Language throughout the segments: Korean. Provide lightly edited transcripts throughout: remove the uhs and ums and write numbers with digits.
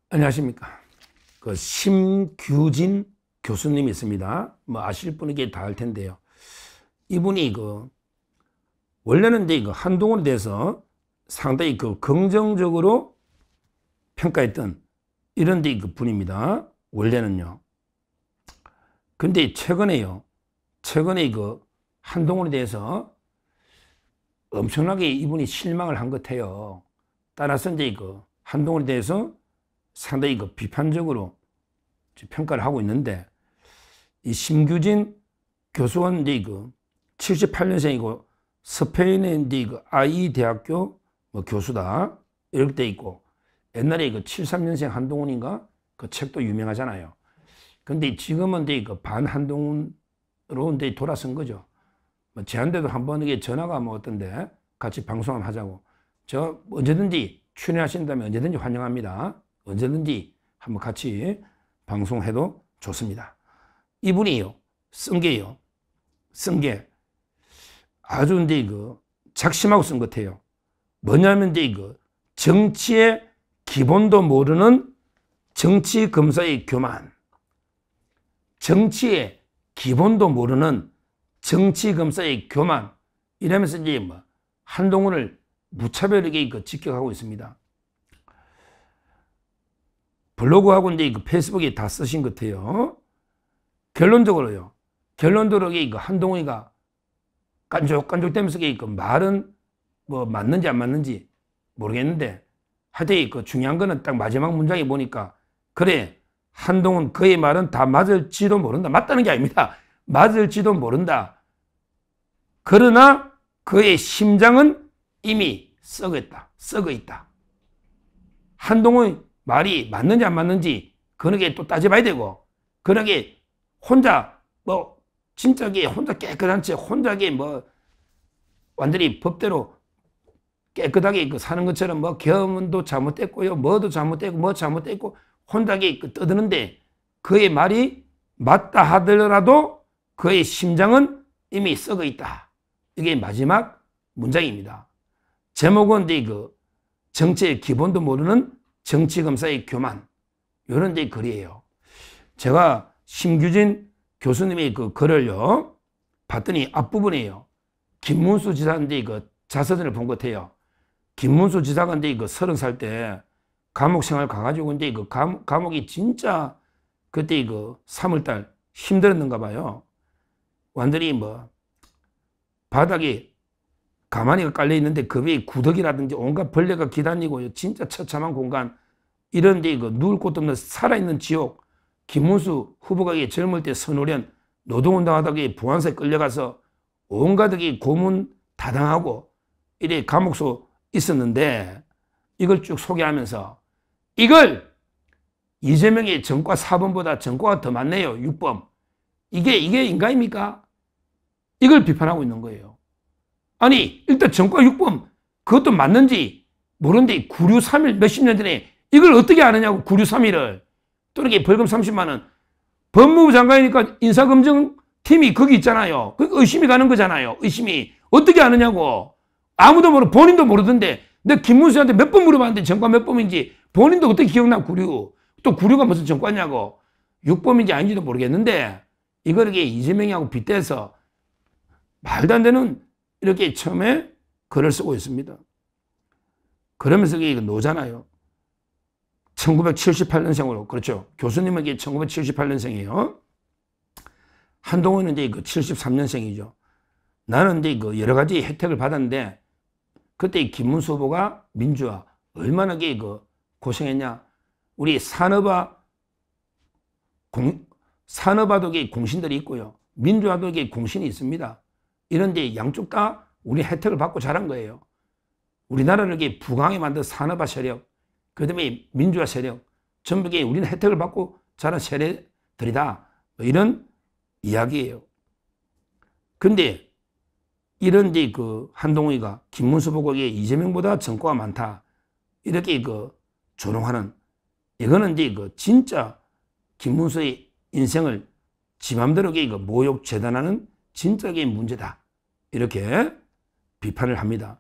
안녕하십니까. 그 심규진 교수님이 있습니다. 뭐 아실 분에게 다 알 텐데요. 이분이 원래는 이제 한동훈에 대해서 상당히 긍정적으로 평가했던 이런 분입니다. 원래는요. 근데 최근에 한동훈에 대해서 엄청나게 이분이 실망을 한 것 같아요. 따라서 이제 한동훈에 대해서 상당히 비판적으로 평가를 하고 있는데, 이 심규진 교수는 이제 78년생이고 스페인의 이제 아이 대학교 교수다 이렇게 돼 있고, 옛날에 73년생 한동훈인가 그 책도 유명하잖아요. 근데 지금은 이제 반한동훈으로 이제 돌아선 거죠. 저한테도 한번 이게 전화가 어떤데 같이 방송 한번 하자고. 저 언제든지 출연하신다면 언제든지 환영합니다. 언제든지 한번 같이 방송해도 좋습니다. 이분이요, 쓴 게요. 쓴 게 아주 이제 작심하고 쓴 것 같아요. 뭐냐면 이제 정치의 기본도 모르는 정치 검사의 교만. 정치의 기본도 모르는 정치 검사의 교만. 이러면서 이제 한동훈을 무차별하게 직격하고 있습니다. 블로그하고 이제 페이스북에 다 쓰신 것 같아요. 결론적으로요. 결론적으로 한동훈이가 깐족깐족대면서 말은 맞는지 안 맞는지 모르겠는데, 하여튼 중요한 거는 딱 마지막 문장에 보니까, 그래, 한동훈 그의 말은 다 맞을지도 모른다. 맞다는 게 아닙니다. 맞을지도 모른다. 그러나 그의 심장은 이미 썩어 있다. 한동훈 말이 맞는지 안 맞는지 그러게 또 따져봐야 되고, 그러게 혼자 진짜 혼자 깨끗한 채 혼자 완전히 법대로 깨끗하게 사는 것처럼 겸도 잘못됐고요, 뭐도 잘못됐고 뭐 잘못됐고 혼자 떠드는데, 그의 말이 맞다 하더라도 그의 심장은 이미 썩어 있다. 이게 마지막 문장입니다. 제목은 정치의 기본도 모르는 정치검사의 교만, 이런 글이에요. 제가 심규진 교수님의 글을요 봤더니 앞부분이에요. 김문수 지사인데 자서전을 본 것 같아요. 김문수 지사가 이제 30살 때 감옥 생활 가가지고 이제 감옥이 진짜 그때 3월달 힘들었는가 봐요. 완전히 바닥에 가만히가 깔려 있는데 그 위에 구더기라든지 온갖 벌레가 기다리고 진짜 처참한 공간, 이런 데 누울 곳도 없는 살아있는 지옥. 김문수 후보가 젊을 때 선후련 노동운동하다가 보안사에 끌려가서 온갖 고문 다당하고 이래 감옥소 있었는데, 이걸 쭉 소개하면서 이걸 이재명의 전과 4번보다 전과가 더 많네요. 6번. 이게 인간입니까? 이걸 비판하고 있는 거예요. 아니, 일단 전과 6번 그것도 맞는지 모르는데 9.3일 몇십 년 전에 이걸 어떻게 아느냐고. 9.3일을 또 이렇게 벌금 30만 원. 법무부 장관이니까 인사검증팀이 거기 있잖아요. 의심이 가는 거잖아요. 의심이. 어떻게 아느냐고. 아무도 모르고 본인도 모르던데, 내가 김문수한테 몇 번 물어봤는데 전과 몇 범인지 본인도 어떻게 기억나. 9.6. 또 9.6가 무슨 전과냐고. 6범인지 아닌지도 모르겠는데, 이걸 이재명하고 빗대서 말도 안 되는 이렇게 처음에 글을 쓰고 있습니다. 그러면서 이게 노잖아요. 1978년생으로. 그렇죠. 교수님은 1978년생이에요. 한동훈은 이제 73년생이죠. 나는 이제 여러 가지 혜택을 받았는데, 그때 김문수 후보가 민주화 얼마나 고생했냐. 우리 산업화도 공신들이 있고요. 민주화도 공신이 있습니다. 이런데 양쪽 다 우리 혜택을 받고 자란 거예요. 우리나라를 부강하게 만든 산업화 세력, 그 다음에 민주화 세력, 전부 우리는 혜택을 받고 자란 세력들이다. 이런 이야기예요. 근데 이런 한동훈이가 김문수 보고 이재명보다 전과가 많다. 이렇게 조롱하는, 이거는 진짜 김문수의 인생을 지 맘대로 모욕 재단하는 진짜 문제다. 이렇게 비판을 합니다.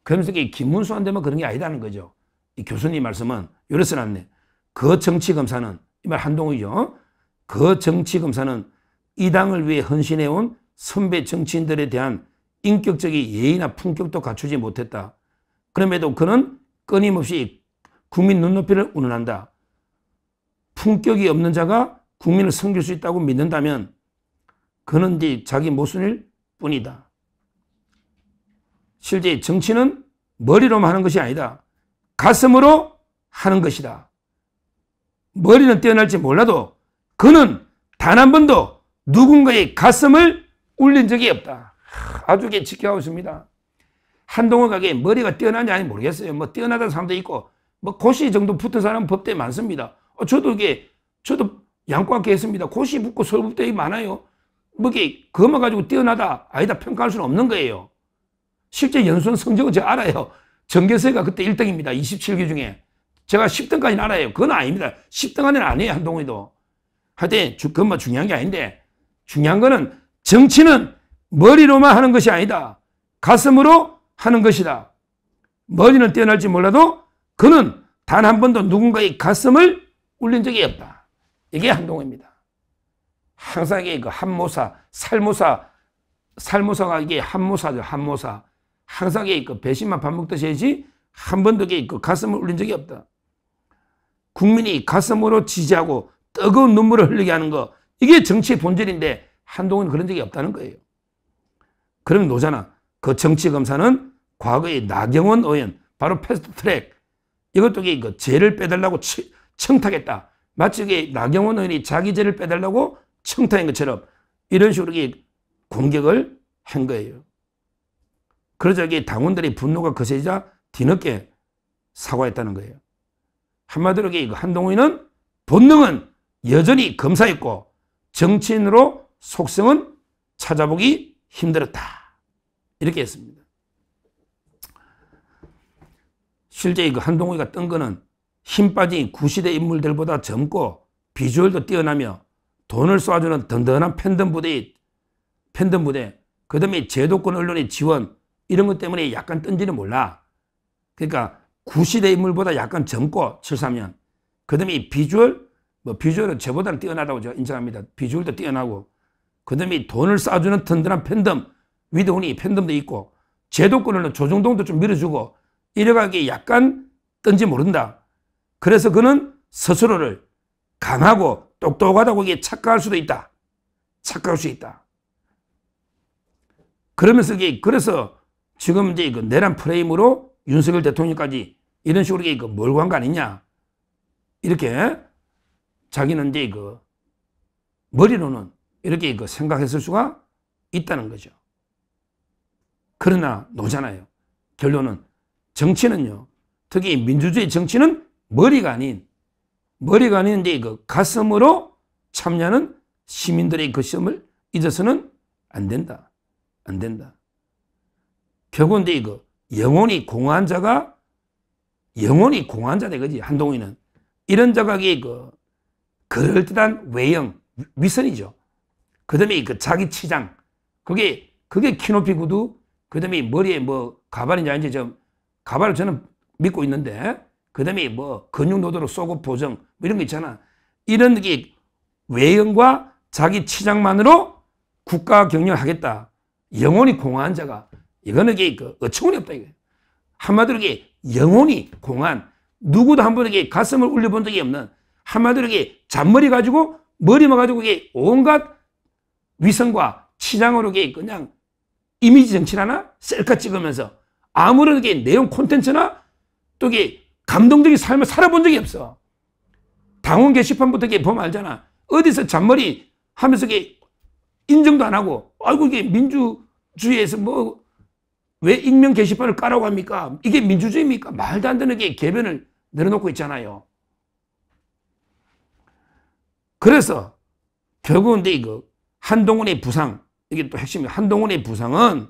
그러면서 김문수한테만 그런 게 아니다는 거죠. 이 교수님 말씀은 요래 써놨네. 그 정치검사는, 이 말 한동훈이죠. 그 정치검사는 이 당을 위해 헌신해온 선배 정치인들에 대한 인격적인 예의나 품격도 갖추지 못했다. 그럼에도 그는 끊임없이 국민 눈높이를 운운한다. 품격이 없는 자가 국민을 섬길 수 있다고 믿는다면 그는 이제 자기 모순일 뿐이다. 실제 정치는 머리로만 하는 것이 아니다. 가슴으로 하는 것이다. 머리는 뛰어날지 몰라도 그는 단 한 번도 누군가의 가슴을 울린 적이 없다. 아주 지켜하고 있습니다. 한동훈 머리가 뛰어난지 아닌지 모르겠어요. 뭐 뛰어나다는 사람도 있고 뭐 고시 정도 붙은 사람은 법대에 많습니다. 저도 양과학계 했습니다. 고시 붙고 서울법대에 많아요. 뭐 그것만 가지고 뛰어나다 아니다 평가할 수는 없는 거예요. 실제 연수원 성적은 제가 알아요. 정계서가 그때 1등입니다. 27개 중에. 제가 10등까지는 알아요. 그건 아닙니다. 10등 안에는 아니에요. 한동훈이도. 하여튼 그건 뭐 중요한 게 아닌데 중요한 거는 정치는 머리로만 하는 것이 아니다. 가슴으로 하는 것이다. 머리는 뛰어날지 몰라도 그는 단 한 번도 누군가의 가슴을 울린 적이 없다. 이게 한동훈입니다. 항상 이게 그 한모사, 살모사가 이게 한모사죠. 한모사. 항상 이게 그 배신만 밥 먹듯이 해야지 한 번도 그 가슴을 울린 적이 없다. 국민이 가슴으로 지지하고 뜨거운 눈물을 흘리게 하는 거, 이게 정치의 본질인데 한동훈은 그런 적이 없다는 거예요. 그럼 노잖아. 그 정치검사는 과거에 나경원 의원, 바로 패스트트랙, 이것도 그 죄를 빼달라고 청탁했다. 마치 나경원 의원이 자기 죄를 빼달라고 청탁한 것처럼 이런 식으로 공격을 한 거예요. 그러자 당원들의 분노가 거세지자 뒤늦게 사과했다는 거예요. 한마디로 한동훈은 본능은 여전히 검사였고 정치인으로 속성은 찾아보기 힘들었다. 이렇게 했습니다. 실제 한동훈이가 뜬 거는 힘 빠진 구시대 인물들보다 젊고 비주얼도 뛰어나며 돈을 쏴주는 든든한 팬덤 부대, 그 다음에 제도권 언론의 지원, 이런 것 때문에 약간 뜬지는 몰라. 그러니까 구시대 인물보다 약간 젊고 73년. 그 다음에 비주얼은 저보다는 뛰어나다고 제가 인정합니다. 비주얼도 뛰어나고. 그 다음에 돈을 쏴주는 든든한 팬덤, 위도훈이 팬덤도 있고, 제도권은 조중동도 좀 밀어주고, 이래가게 약간 뜬지 모른다. 그래서 그는 스스로를 강하고 똑똑하다고 착각할 수도 있다. 착각할 수 있다. 그러면서 그래서 지금 이제 내란 프레임으로 윤석열 대통령까지 이런 식으로 몰고 간 거 아니냐. 이렇게 자기는 이제 머리로는 이렇게 생각했을 수가 있다는 거죠. 그러나 노잖아요. 결론은 정치는요, 특히 민주주의 정치는 머리가 아닌 이제 가슴으로 참여하는 시민들의 그 시험을 잊어서는 안 된다. 안 된다. 결국은 이제 영혼이 공허한 자다 이거지. 한동훈은 이런 자가 그럴듯한 외형, 위선이죠. 그 다음에 자기 치장, 그게 키높이 구두, 그 다음에 머리에 가발인지 아닌지 가발을 저는 믿고 있는데, 그 다음에 근육 노도로 쏘고 보정, 이런 거 있잖아. 이런 외형과 자기 치장만으로 국가 경영을 하겠다. 영혼이 공허한 자가, 이거는 어처구니 없다. 이게. 한마디로 영혼이 공허한, 누구도 한 번에 가슴을 울려본 적이 없는, 한마디로 잔머리 가지고, 머리만 가지고 온갖 위선과 치장으로 그냥 이미지 정치하나? 셀카 찍으면서 아무런 내용 콘텐츠나 또 감동적인 삶을 살아본 적이 없어. 당원 게시판부터 보면 알잖아. 어디서 잔머리 하면서 인정도 안 하고, 아이고 이게 민주주의에서 왜 익명 게시판을 까라고 합니까? 이게 민주주의입니까? 말도 안 되는 개변을 내려놓고 있잖아요. 그래서 결국은 한동훈의 부상, 이게 또 핵심이에요. 한동훈의 부상은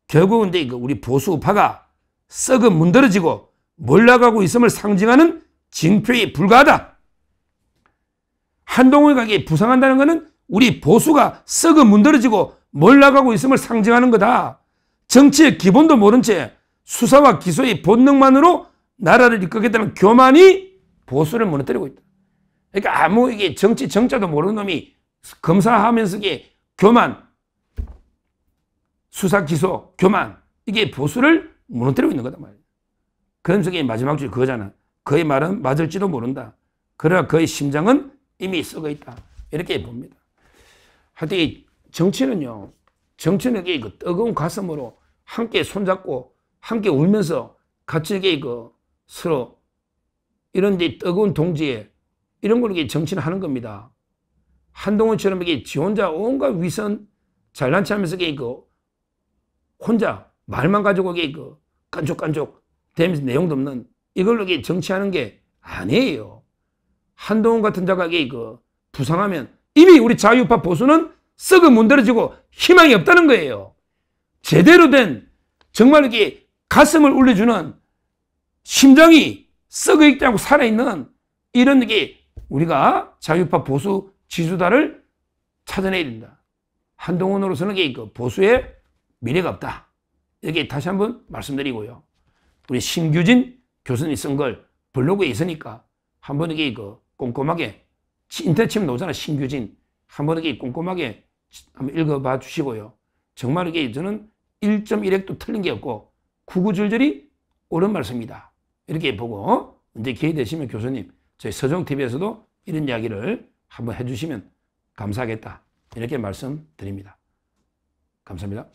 결국은 우리 보수 우파가 썩어 문드러지고 몰락하고 있음을 상징하는 징표에 불과하다. 한동훈이 부상한다는 것은 우리 보수가 썩어 문드러지고 몰락하고 있음을 상징하는 거다. 정치의 기본도 모른 채 수사와 기소의 본능만으로 나라를 이끌겠다는 교만이 보수를 무너뜨리고 있다. 그러니까 아무 이게 정치 정자도 모르는 놈이 검사하면서 이게 교만, 수사 기소, 교만, 이게 보수를 무너뜨리고 있는 거다 말이야. 그런 속에 마지막 줄 그거잖아. 그의 말은 맞을지도 모른다. 그러나 그의 심장은 이미 썩어 있다. 이렇게 봅니다. 하여튼 이 정치는요, 정치는 이게 그 뜨거운 가슴으로 함께 손잡고 함께 울면서 같이 이게 그 서로 이런 데 뜨거운 동지에 이런 걸 이게 정치는 하는 겁니다. 한동훈처럼 이게 지 혼자 온갖 위선 잘난 체하면서 이게 그 혼자 말만 가지고 이게 그 깐족깐족 되면서 내용도 없는 이걸로 이게 정치하는 게 아니에요. 한동훈 같은 자가 이게 그 부상하면 이미 우리 자유파 보수는 썩어 문드러지고 희망이 없다는 거예요. 제대로 된 정말 이게 가슴을 울려주는 심장이 썩어 있다고 살아있는 이런 게 우리가 자유파 보수 지주다를 찾아내야 된다. 한동훈으로서는 그 보수의 미래가 없다. 이렇게 다시 한번 말씀드리고요. 우리 신규진 교수님이 쓴 걸 블로그에 있으니까 한번 이게 그 꼼꼼하게 인터넷 치면 나오잖아. 신규진. 한번 이게 꼼꼼하게 한번 읽어봐 주시고요. 정말 이게 저는 1.1핵도 틀린 게 없고 구구절절이 옳은 말씀이다. 이렇게 보고 이제 기회 되시면 교수님 저희 서정TV에서도 이런 이야기를 한번 해주시면 감사하겠다. 이렇게 말씀드립니다. 감사합니다.